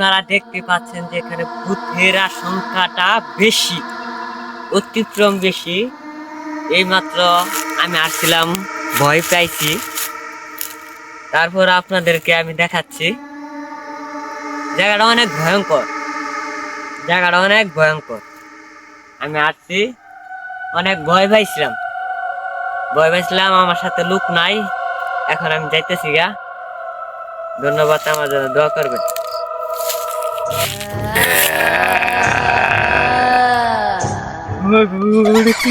আপনারা দেখতে পাচ্ছেন যে এখানে ভূতের সংখ্যাটা বেশি, অতিক্রম বেশি। এইমাত্র আমি আসছিলাম, ভয় পাইছি। তারপর আপনাদেরকে আমি দেখাচ্ছি, জায়গাটা অনেক ভয়ঙ্কর, জায়গাটা অনেক ভয়ঙ্কর। আমি আসছি, অনেক ভয় পাইছিলাম, আমার সাথে লোক নাই। এখন আমি যাইতেছি গা। ধন্যবাদ, আমার জন্য দোয়া করবেন। কি